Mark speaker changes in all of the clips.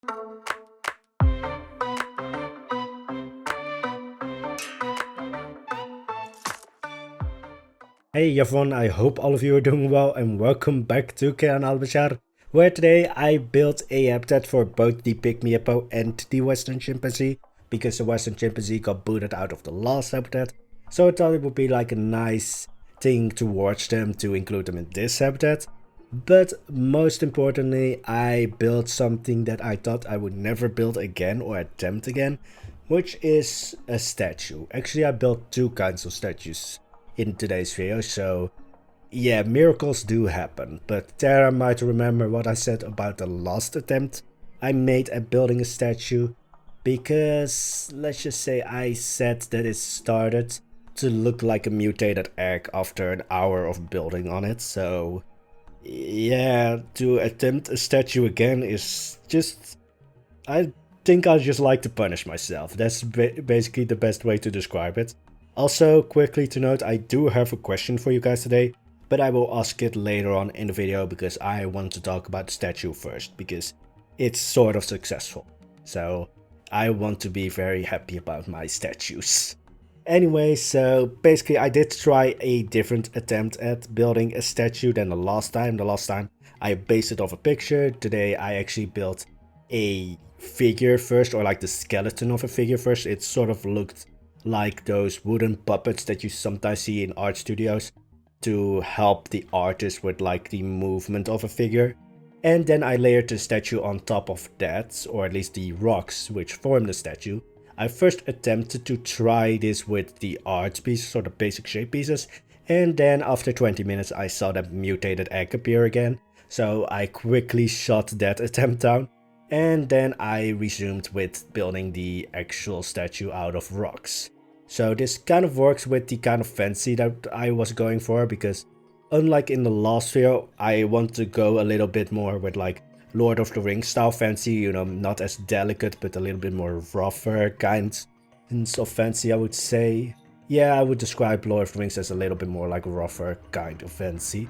Speaker 1: Hey everyone, I hope all of you are doing well and welcome back to Kayan Al-Bashar, where today I built a habitat for both the Pygmy Hippo and the Western Chimpanzee, because the Western Chimpanzee got booted out of the last habitat, so I thought it would be like a nice thing to watch them to include them in this habitat. But most importantly, I built something that I thought I would never build again or attempt again, which is a statue. Actually, I built two kinds of statues in today's video, so yeah, miracles do happen. But Tara might remember what I said about the last attempt I made at building a statue, because let's just say I said that it started to look like a mutated egg after an hour of building on it. So yeah, to attempt a statue again is just, I think I just like to punish myself. That's basically the best way to describe it. Also, quickly to note, I do have a question for you guys today, but I will ask it later on in the video because I want to talk about the statue first, because it's sort of successful. So I want to be very happy about my statues. Anyway, so basically I did try a different attempt at building a statue than the last time. The last time I based it off a picture. Today I actually built a figure first, or like the skeleton of a figure first. It sort of looked like those wooden puppets that you sometimes see in art studios to help the artist with like the movement of a figure. And then I layered the statue on top of that, or at least the rocks which form the statue. I first attempted to try this with the art pieces, or the basic shape pieces, and then after 20 minutes I saw that mutated egg appear again, so I quickly shut that attempt down, and then I resumed with building the actual statue out of rocks. So this kind of works with the kind of fancy that I was going for, because unlike in the last video, I want to go a little bit more with like Lord of the Rings style fancy, you know, not as delicate but a little bit more rougher kinds of fancy, I would say. Yeah, I would describe Lord of the Rings as a little bit more like rougher kind of fancy.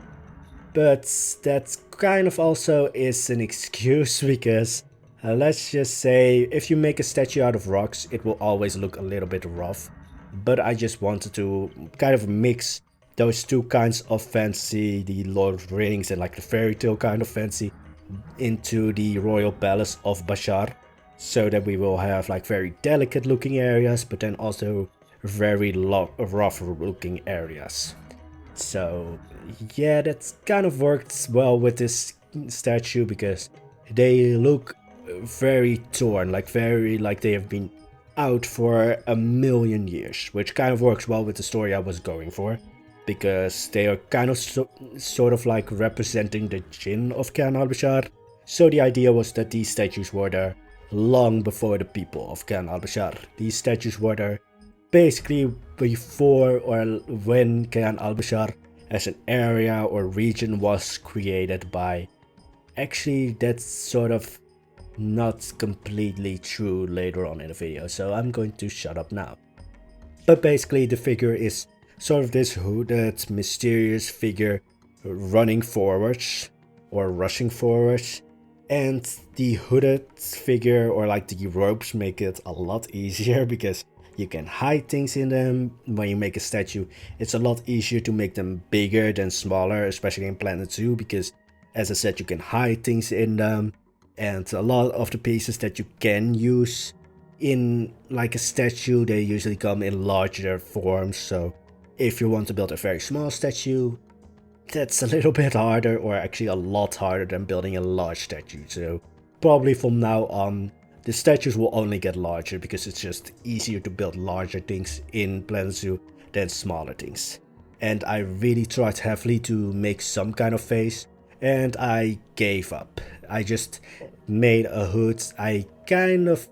Speaker 1: But that kind of also is an excuse because let's just say if you make a statue out of rocks, it will always look a little bit rough. But I just wanted to kind of mix those two kinds of fancy, the Lord of the Rings and like the fairy tale kind of fancy, into the royal palace of Bashar, so that we will have like very delicate looking areas, but then also very rough looking areas. So yeah, that kind of works well with this statue because they look very torn, like very like they have been out for a million years, which kind of works well with the story I was going for, because they are kind of sort of like representing the jinn of Kayan Al-Bashar. So the idea was that these statues were there long before the people of Kayan Al-Bashar. These statues were there basically before or when Kayan Al-Bashar as an area or region was created by. Actually, that's sort of not completely true later on in the video, so I'm going to shut up now. But basically the figure is sort of this hooded, mysterious figure running forwards or rushing forwards, and the hooded figure or like the ropes make it a lot easier because you can hide things in them. When you make a statue, it's a lot easier to make them bigger than smaller, especially in Planet Zoo, because as I said, you can hide things in them, and a lot of the pieces that you can use in like a statue, they usually come in larger forms. So if you want to build a very small statue, that's a little bit harder, or actually a lot harder than building a large statue. So probably from now on, the statues will only get larger because it's just easier to build larger things in Planet Zoo than smaller things. And I really tried heavily to make some kind of face, and I gave up. I just made a hood. I kind of,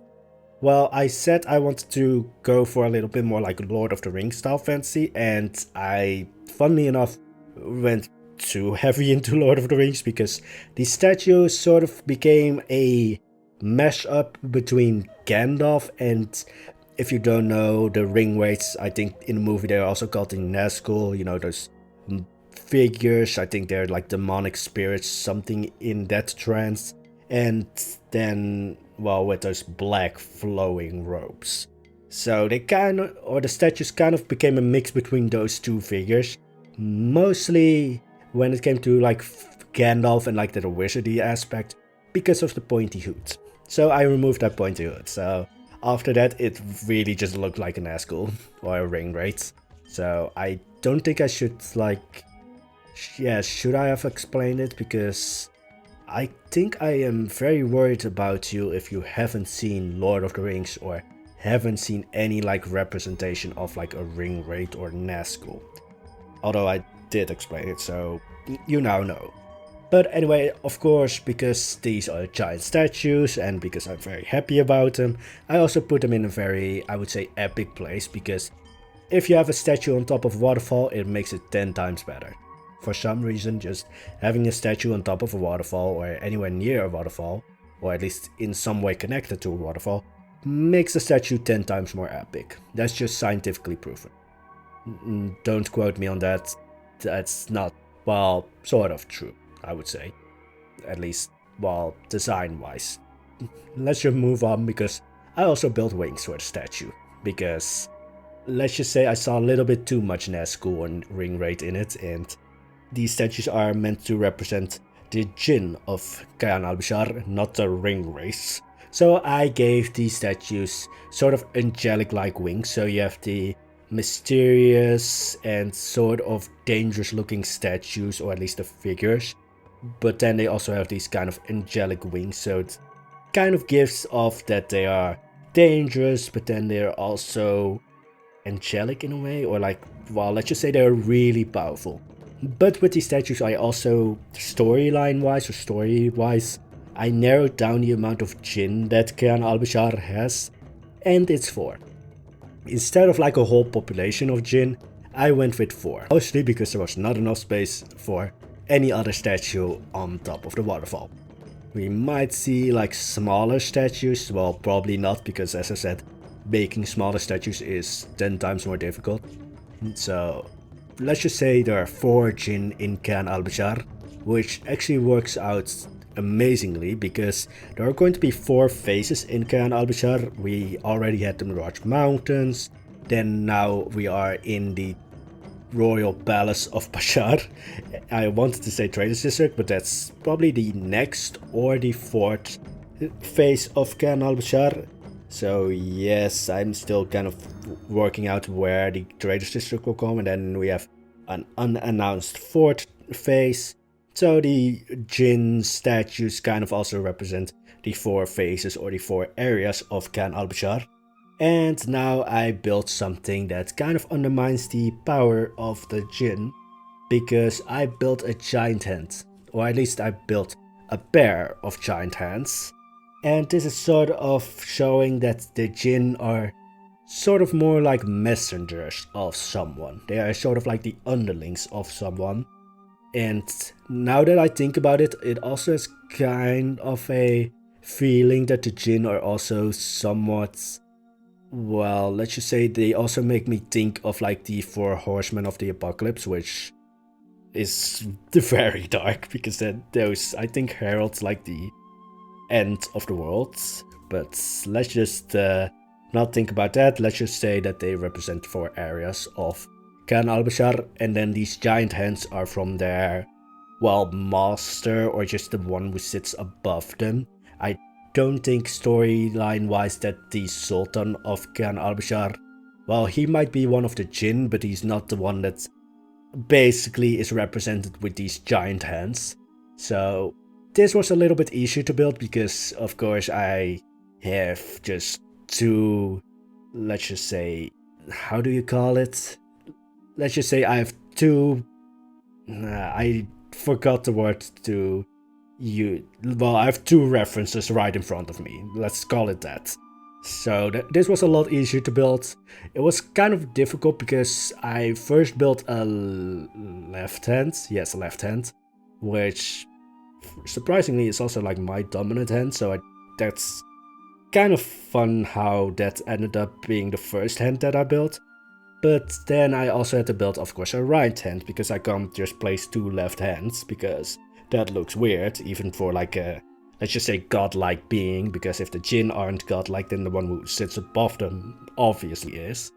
Speaker 1: well, I said I wanted to go for a little bit more like Lord of the Rings style fantasy, and I, funnily enough, went too heavy into Lord of the Rings because the statue sort of became a mashup between Gandalf and, if you don't know, the ring weights. I think in the movie they're also called the Nazgul, you know, those figures. I think they're like demonic spirits, something in that trance. And then well, with those black flowing robes. So they kind of, or the statues kind of became a mix between those two figures. Mostly when it came to like Gandalf and like the wizardy aspect because of the pointy hood. So I removed that pointy hood. So after that it really just looked like a Nazgul or a ring wraith. So I don't think I should like, yeah, should I have explained it? Because I think I am very worried about you if you haven't seen Lord of the Rings or haven't seen any like representation of like a ring wraith or Nazgul. Although I did explain it, so you now know. But anyway, of course, because these are giant statues and because I'm very happy about them, I also put them in a very, I would say, epic place, because if you have a statue on top of a waterfall, it makes it 10 times better. For some reason, just having a statue on top of a waterfall or anywhere near a waterfall, or at least in some way connected to a waterfall, makes the statue 10 times more epic. That's just scientifically proven. Don't quote me on that. That's not, well, sort of true, I would say. At least, well, design-wise. Let's just move on, because I also built wings for the statue. Because, let's just say I saw a little bit too much Nazgul and ring wraith in it, and these statues are meant to represent the Jinn of Kayan Al-Bashar, not the ring wraiths. So I gave these statues sort of angelic-like wings, so you have the mysterious and sort of dangerous looking statues, or at least the figures, but then they also have these kind of angelic wings, so it kind of gives off that they are dangerous, but then they're also angelic in a way, or like, well, let's just say they're really powerful. But with these statues I also, storyline wise or story wise, I narrowed down the amount of Jinn that Kayan Al-Bashar has, and it's 4. Instead of like a whole population of Jinn, I went with 4. Mostly because there was not enough space for any other statue on top of the waterfall. We might see like smaller statues, well, probably not, because as I said, making smaller statues is 10 times more difficult. So let's just say there are 4 Jinn in Kayan Al-Bashar, which actually works out amazingly, because there are going to be 4 phases in Kayan Al-Bashar. We already had the Mirage Mountains, then now we are in the Royal Palace of Bashar. I wanted to say Traders District, but that's probably the next or the 4th phase of Kayan Al-Bashar. So yes, I'm still kind of working out where the Traders District will come, and then we have an unannounced 4th phase. So the Jinn statues kind of also represent the 4 phases or the 4 areas of Kayan Al-Bashar. And now I built something that kind of undermines the power of the Jinn, because I built a giant hand, or at least I built a pair of giant hands. And this is sort of showing that the Jinn are sort of more like messengers of someone. They are sort of like the underlings of someone. And now that I think about it, it also has kind of a feeling that the Jinn are also somewhat, well, let's just say they also make me think of like the 4 horsemen of the apocalypse, which is very dark, because those, I think, herald like the end of the world. But let's just not think about that. Let's just say that they represent 4 areas of Kayan Al-Bashar, and then these giant hands are from their, well, master, or just the one who sits above them. I don't think storyline wise that the Sultan of Kayan Al-Bashar, well, he might be one of the Jinn, but he's not the one that basically is represented with these giant hands. So this was a little bit easier to build, because of course I have just 2, let's just say, how do you call it? Let's just say I have 2, I forgot the word to use. Well, I have 2 references right in front of me. Let's call it that. So this was a lot easier to build. It was kind of difficult because I first built a left hand. Yes, a left hand. Which surprisingly is also like my dominant hand. So that's kind of fun how that ended up being the first hand that I built. But then I also had to build, of course, a right hand, because I can't just place 2 left hands, because that looks weird, even for like a let's just say godlike being, because if the Jinn aren't godlike, then the one who sits above them obviously is.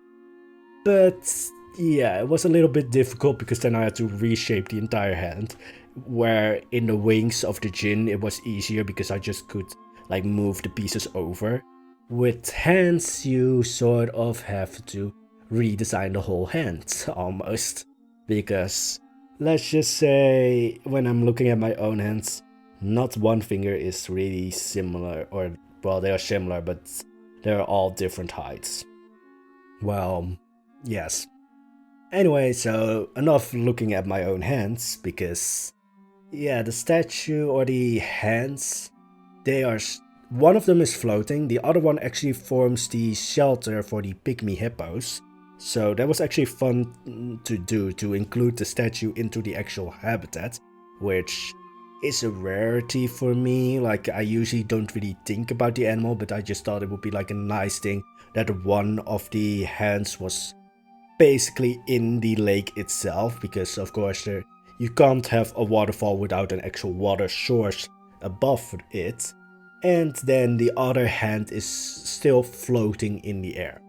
Speaker 1: But yeah, it was a little bit difficult because then I had to reshape the entire hand. Where in the wings of the Jinn it was easier because I just could like move the pieces over. With hands you sort of have to redesign the whole hand almost. Because let's just say when I'm looking at my own hands, not one finger is really similar, or well, they are similar, but they're all different heights. Well, yes. Anyway, so enough looking at my own hands, because yeah, the statue or the hands, they are one of them is floating, the other one actually forms the shelter for the pygmy hippos. So that was actually fun to do, to include the statue into the actual habitat, which is a rarity for me. Like, I usually don't really think about the animal, but I just thought it would be like a nice thing that one of the hands was basically in the lake itself, because of course you can't have a waterfall without an actual water source above it. And then the other hand is still floating in the air.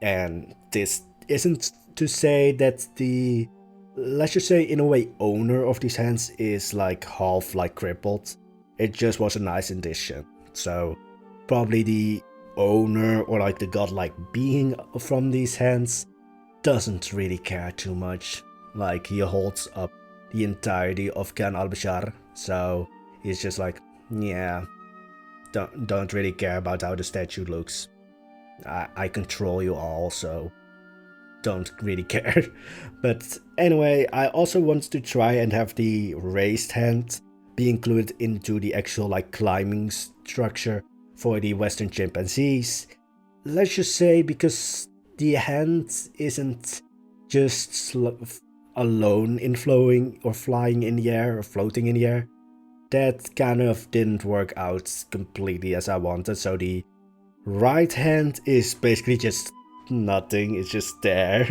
Speaker 1: And this isn't to say that the, let's just say in a way, owner of these hands is like half like crippled. It just was a nice addition. So probably the owner or like the godlike being from these hands doesn't really care too much. Like, he holds up the entirety of Kayan Al-Bashar, so he's just like, yeah, don't really care about how the statue looks. I control you all, so don't really care. But anyway, I also want to try and have the raised hand be included into the actual like climbing structure for the Western Chimpanzees. Let's just say because the hand isn't just alone in flowing or flying in the air or floating in the air. That kind of didn't work out completely as I wanted, so the right hand is basically just nothing, it's just there.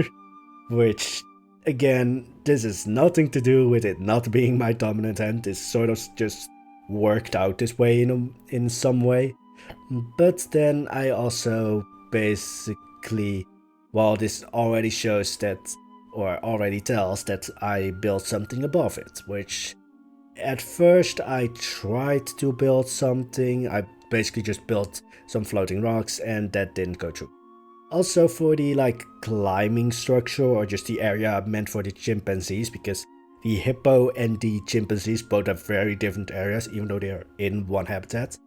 Speaker 1: Which, again, this is nothing to do with it not being my dominant hand, it's sort of just worked out this way in some way. But then I also basically, well, this already shows that, or already tells that I built something above it, which at first I tried to build something. I basically just built some floating rocks and that didn't go through. Also for the like climbing structure, or just the area meant for the chimpanzees, because the hippo and the chimpanzees both have very different areas even though they are in one habitat.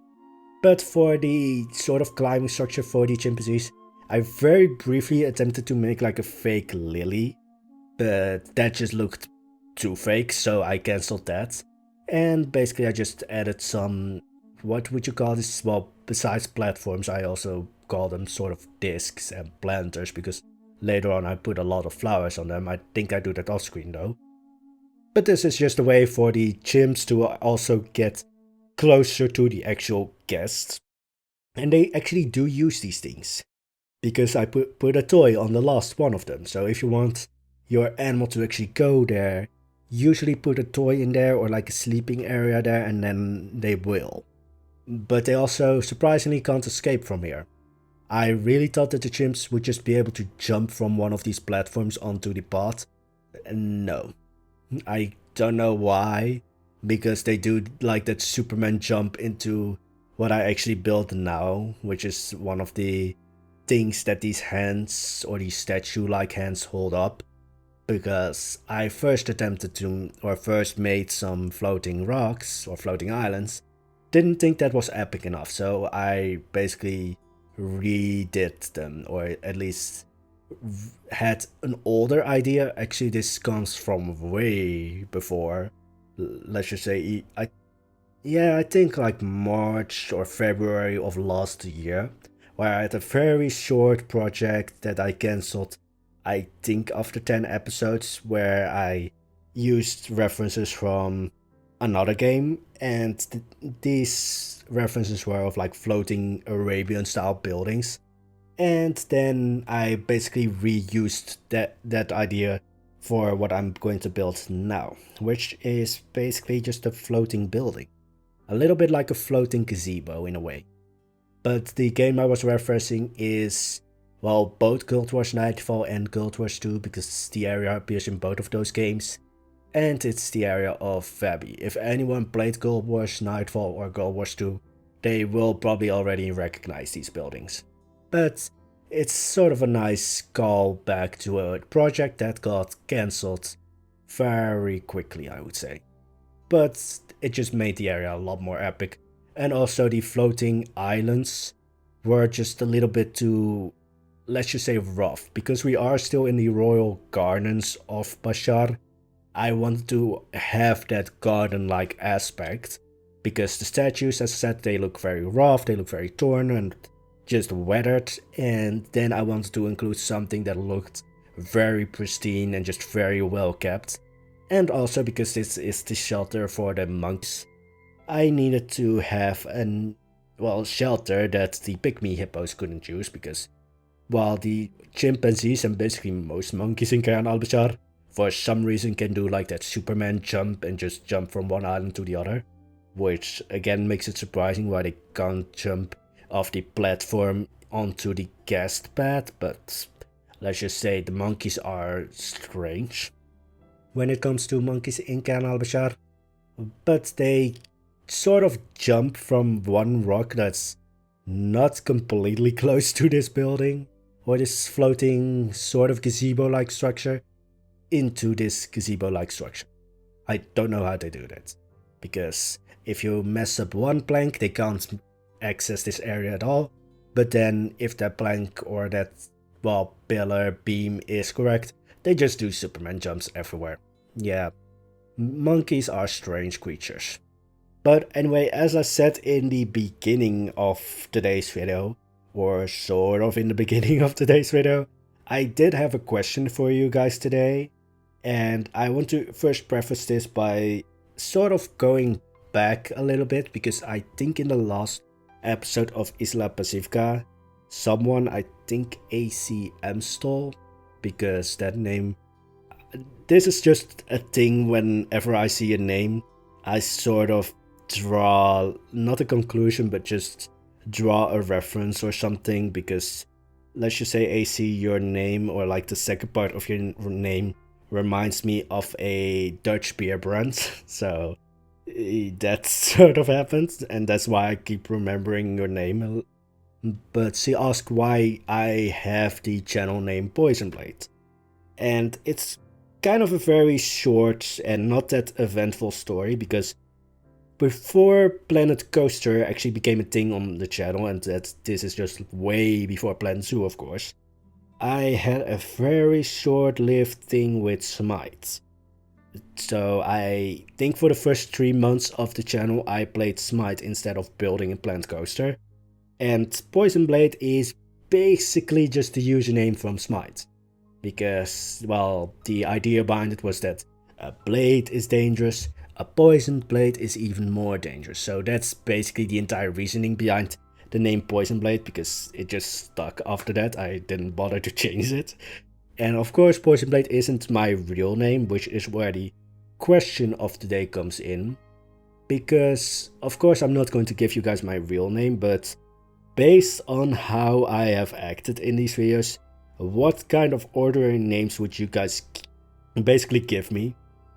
Speaker 1: But for the sort of climbing structure for the chimpanzees, I very briefly attempted to make like a fake lily, but that just looked too fake, so I cancelled that. And basically I just added some, what would you call this? Well, besides platforms, I also call them sort of discs and planters, because later on I put a lot of flowers on them. I think I do that off screen though. But this is just a way for the chimps to also get closer to the actual guests. And they actually do use these things, because I put a toy on the last one of them. So if you want your animal to actually go there, usually put a toy in there or like a sleeping area there, and then they will. But they also surprisingly can't escape from here. I really thought that the chimps would just be able to jump from one of these platforms onto the path. No. I don't know why, because they do like that Superman jump into what I actually built now, which is one of the things that these hands, or these statue-like hands, hold up. Because I first attempted to, or first made some floating rocks or floating islands, didn't think that was epic enough, so I basically redid them, or at least had an older idea. Actually, this comes from way before. Let's just say, I think like March or February of last year, where I had a very short project that I cancelled, I think after 10 episodes, where I used references from another game, and these references were of like floating Arabian style buildings. And then I basically reused that idea for what I'm going to build now, which is basically just a floating building. a little bit like a floating gazebo in a way. But the game I was referencing is, well, both Guild Wars Nightfall and Guild Wars 2, because the area appears in both of those games. And it's the area of Vabby. If anyone played Guild Wars Nightfall or Guild Wars 2, they will probably already recognize these buildings. But it's sort of a nice callback to a project that got cancelled very quickly, I would say. But it just made the area a lot more epic. And also the floating islands were just a little bit too, let's just say, rough. Because we are still in the royal gardens of Bashar, I wanted to have that garden-like aspect. Because the statues, as I said, they look very rough, they look very torn and just weathered. And then I wanted to include something that looked very pristine and just very well kept. And also because this is the shelter for the monks, I needed to have an, well, shelter that the Pygmy Hippos couldn't use, because while the chimpanzees and basically most monkeys in Kayan Al-Bashar for some reason can do like that Superman jump and just jump from one island to the other, which again makes it surprising why they can't jump off the platform onto the guest pad, but let's just say the monkeys are strange when it comes to monkeys in Kayan Al-Bashar, but they sort of jump from one rock that's not completely close to this building, or this floating sort of gazebo-like structure, into this gazebo-like structure. I don't know how they do that, because if you mess up one plank, they can't access this area at all, but then if that plank or that, well, pillar beam is correct, they just do Superman jumps everywhere. Yeah, monkeys are strange creatures. But anyway, as I said in the beginning of today's video, or sort of in the beginning of today's video, I did have a question for you guys today. And I want to first preface this by sort of going back a little bit, because I think in the last episode of Isla Pacifica, someone, I think ACM stole, because that name, this is just a thing whenever I see a name, I sort of draw, not a conclusion, but just draw a reference or something, because let's just say AC, your name, or like the second part of your name, reminds me of a Dutch beer brand, so that sort of happens, and that's why I keep remembering your name. But she asked why I have the channel name Poisonblade, and it's kind of a very short and not that eventful story, because before Planet Coaster actually became a thing on the channel, and that this is just way before Planet Zoo, of course, I had a very short-lived thing with Smite. So I think for the first 3 months of the channel I played Smite instead of building a Planet Coaster. And Poisonblade is basically just the username from Smite. Because, well, the idea behind it was that a blade is dangerous, a poisoned blade is even more dangerous. So that's basically the entire reasoning behind the name Poisonblade, because it just stuck after that. I didn't bother to change it. And of course, Poisonblade isn't my real name, which is where the question of the day comes in. Because, of course, I'm not going to give you guys my real name, but based on how I have acted in these videos, what kind of ordinary names would you guys basically give me?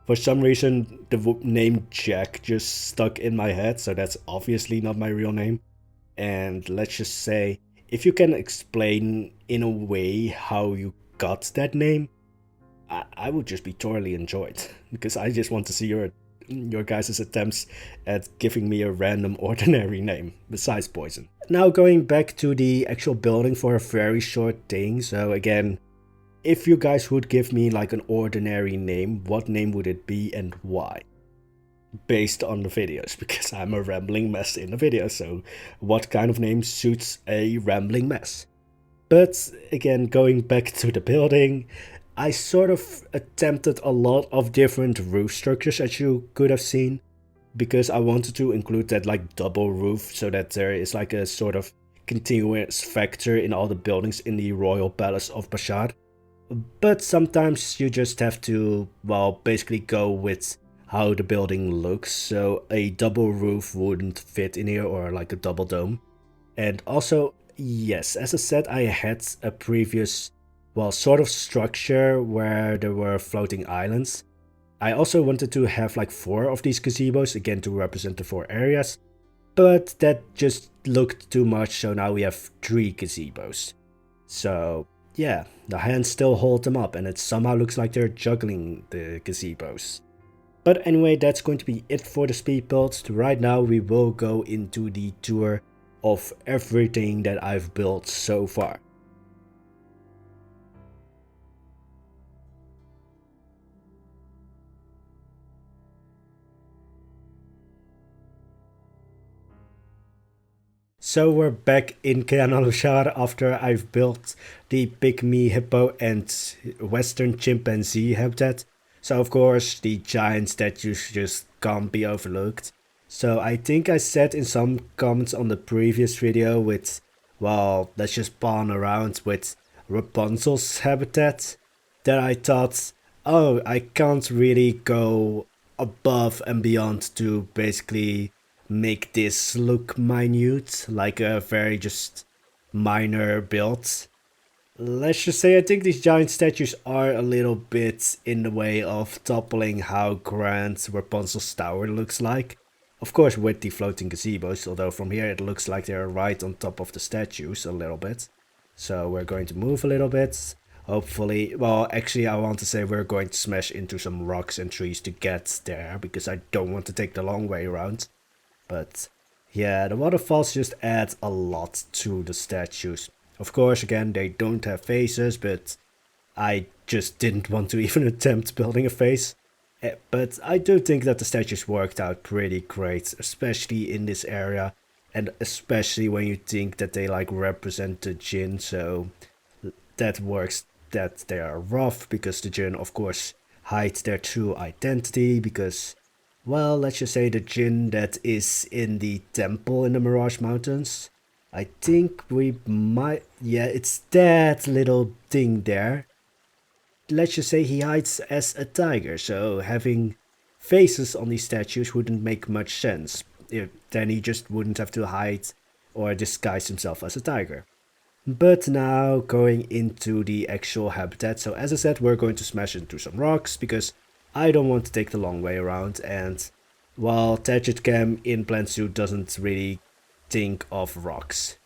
Speaker 1: For some reason, the name Jack just stuck in my head, so that's obviously not my real name. And let's just say, if you can explain in a way how you got that name, I would just be totally enjoyed, because I just want to see your guys' attempts at giving me a random ordinary name besides Poison. Now going back to the actual building for a very short thing. So again, if you guys would give me like an ordinary name, what name would it be and why? Based on the videos, because I'm a rambling mess in the video, so what kind of name suits a rambling mess? But again, going back to the building, I sort of attempted a lot of different roof structures, as you could have seen, because I wanted to include that like double roof, so that there is like a sort of continuous factor in all the buildings in the Royal Palace of Bashar. But sometimes you just have to, well, basically go with how the building looks, so a double roof wouldn't fit in here, or like a double dome. And also, yes, as I said, I had a previous, well, sort of structure where there were floating islands. I also wanted to have like 4 of these gazebos, again to represent the 4 areas, but that just looked too much, so now we have 3 gazebos. So yeah, the hands still hold them up and it somehow looks like they're juggling the gazebos. But anyway, that's going to be it for the speed build. Right now we will go into the tour of everything that I've built so far. So we're back in Kayan Al-Bashar after I've built the Pygmy Hippo and Western Chimpanzee habitat. So of course the giant statues just can't be overlooked. So I think I said in some comments on the previous video with, well, let's just pawn around with Rapunzel's habitat, that I thought, oh, I can't really go above and beyond to basically make this look minute, like a very just minor build. Let's just say I think these giant statues are a little bit in the way of toppling how grand Rapunzel's tower looks like. Of course with the floating gazebos, although from here it looks like they're right on top of the statues a little bit. So we're going to move a little bit. Hopefully, well, actually I want to say we're going to smash into some rocks and trees to get there, because I don't want to take the long way around. But yeah, the waterfalls just add a lot to the statues. Of course, again, they don't have faces, but I just didn't want to even attempt building a face. But I do think that the statues worked out pretty great, especially in this area. And especially when you think that they like represent the Jinn, so that works, that they are rough, because the Jinn of course hide their true identity, because, well, let's just say the Jinn that is in the temple in the Mirage Mountains. I think we might, yeah, it's that little thing there. Let's just say he hides as a tiger, so having faces on these statues wouldn't make much sense. Then he just wouldn't have to hide or disguise himself as a tiger. But now going into the actual habitat, so as I said, we're going to smash into some rocks because I don't want to take the long way around, and while Gadget Cam in Plant Suit doesn't really think of rocks.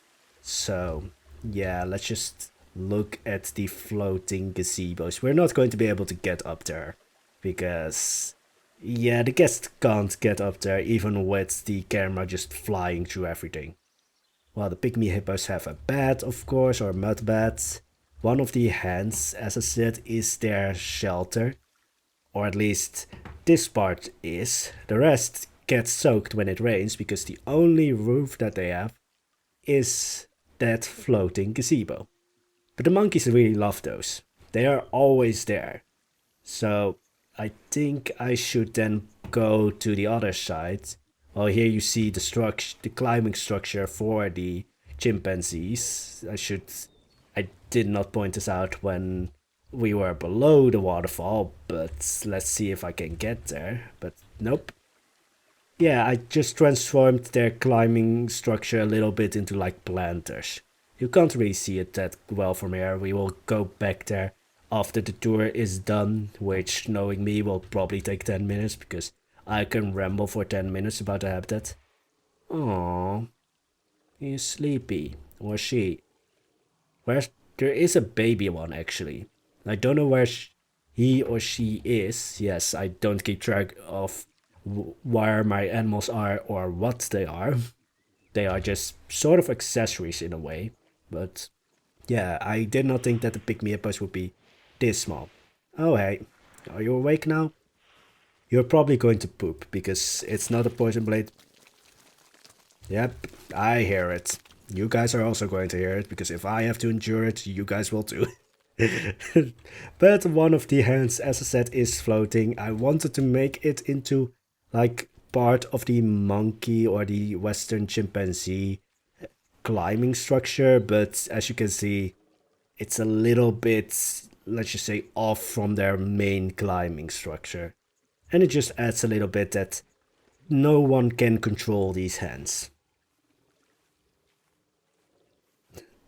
Speaker 1: So yeah, let's just look at the floating gazebos. We're not going to be able to get up there because, yeah, the guest can't get up there even with the camera just flying through everything. Well, the Pygmy Hippos have a bed, of course, or mud bed. One of the hands, as I said, is their shelter. Or at least this part is. The rest gets soaked when it rains because the only roof that they have is that floating gazebo. But the monkeys really love those. They are always there. So I think I should then go to the other side. Well, here you see the climbing structure for the chimpanzees. I did not point this out when we were below the waterfall, but let's see if I can get there. But nope. Yeah, I just transformed their climbing structure a little bit into like planters. You can't really see it that well from here. We will go back there after the tour is done, which, knowing me, will probably take 10 minutes because I can ramble for 10 minutes about the habitat. Aww, he's sleepy. Or she. There is a baby one actually. I don't know where he or she is. Yes, I don't keep track of where my animals are or what they are. They are just sort of accessories in a way. But yeah, I did not think that the Pygmy Hippos would be this small. Oh hey, are you awake now? You're probably going to poop because it's not a Poisonblade. Yep, I hear it. You guys are also going to hear it because if I have to endure it, you guys will too. But one of the hands, as I said, is floating. I wanted to make it into like part of the monkey or the Western Chimpanzee climbing structure, but as you can see, it's a little bit, let's just say, off from their main climbing structure. And it just adds a little bit that no one can control these hands.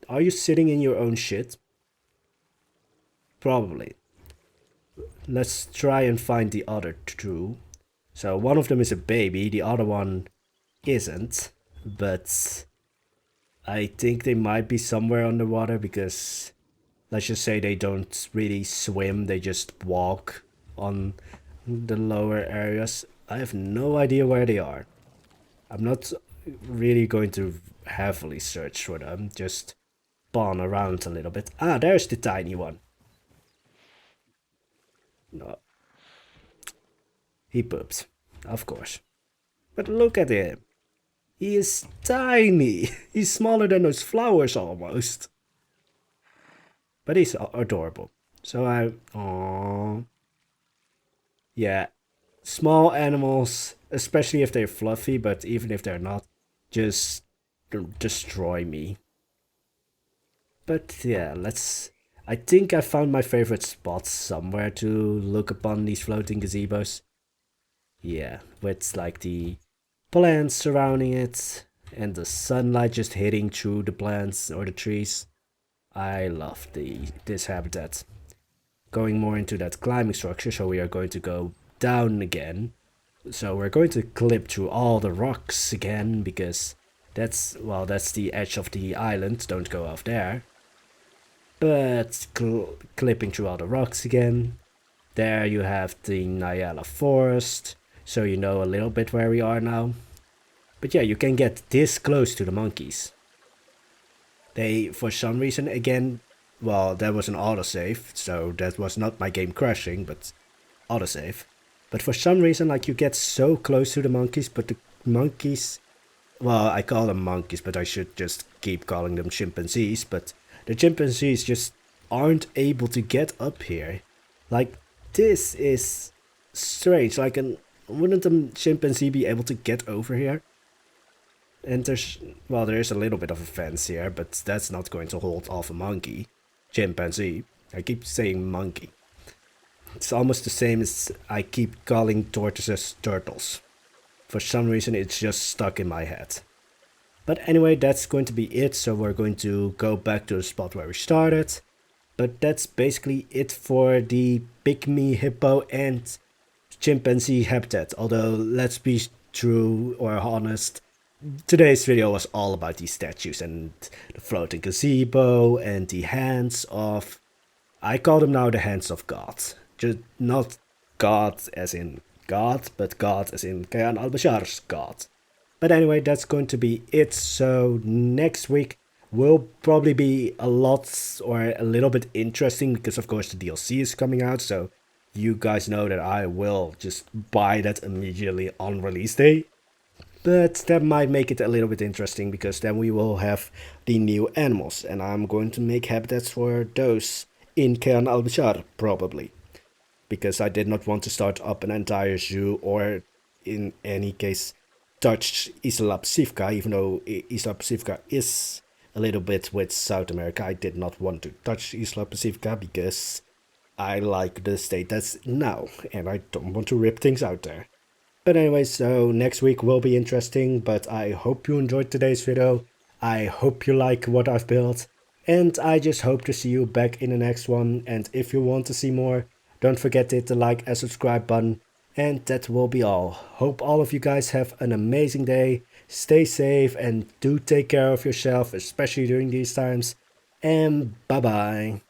Speaker 1: Are you sitting in your own shit? Probably. Let's try and find the other two. So one of them is a baby, the other one isn't. But I think they might be somewhere underwater because let's just say they don't really swim, they just walk on the lower areas. I have no idea where they are. I'm not really going to heavily search for them, just spawn around a little bit. Ah, there's the tiny one. No. He poops, of course. But look at him. He is tiny. He's smaller than those flowers almost. But he's adorable. So aww. Yeah, small animals, especially if they're fluffy, but even if they're not, just destroy me. But yeah, I think I found my favorite spots somewhere to look upon these floating gazebos. Yeah, with like the plants surrounding it and the sunlight just hitting through the plants or the trees. I love this habitat. Going more into that climbing structure, so we are going to go down again. So we're going to clip through all the rocks again because that's the edge of the island. Don't go off there. But clipping through all the rocks again. There you have the Nyala forest, so you know a little bit where we are now. But yeah, you can get this close to the monkeys. They, for some reason, again, well, there was an autosave, so that was not my game crashing, but autosave. But for some reason, like, you get so close to the monkeys, but the monkeys, well, I call them monkeys, but I should just keep calling them chimpanzees, but the chimpanzees just aren't able to get up here. Like, this is strange. Like, wouldn't a chimpanzee be able to get over here? And there's a little bit of a fence here, but that's not going to hold off a monkey. Chimpanzee. I keep saying monkey. It's almost the same as I keep calling tortoises turtles. For some reason it's just stuck in my head. But anyway, that's going to be it, so we're going to go back to the spot where we started. But that's basically it for the Pygmy Hippo and Chimpanzee habitat. Although, let's be true or honest, today's video was all about these statues and the floating gazebo and the hands of... I call them now the hands of God. Just not God as in God, but God as in Kayan Al-Bashar's God. But anyway, that's going to be it. So next week will probably be a lot or a little bit interesting because of course the DLC is coming out. So you guys know that I will just buy that immediately on release day. But that might make it a little bit interesting because then we will have the new animals. And I'm going to make habitats for those in Kayan Al-Bashar probably. Because I did not want to start up an entire zoo or in any case touch Isla Pacifica, even though Isla Pacifica is a little bit with South America. I did not want to touch Isla Pacifica because I like the state that's now and I don't want to rip things out there. But anyway, so next week will be interesting, but I hope you enjoyed today's video. I hope you like what I've built, and I just hope to see you back in the next one. And if you want to see more, don't forget to hit the like and subscribe button. And that will be all. Hope all of you guys have an amazing day. Stay safe and do take care of yourself, especially during these times. And bye bye.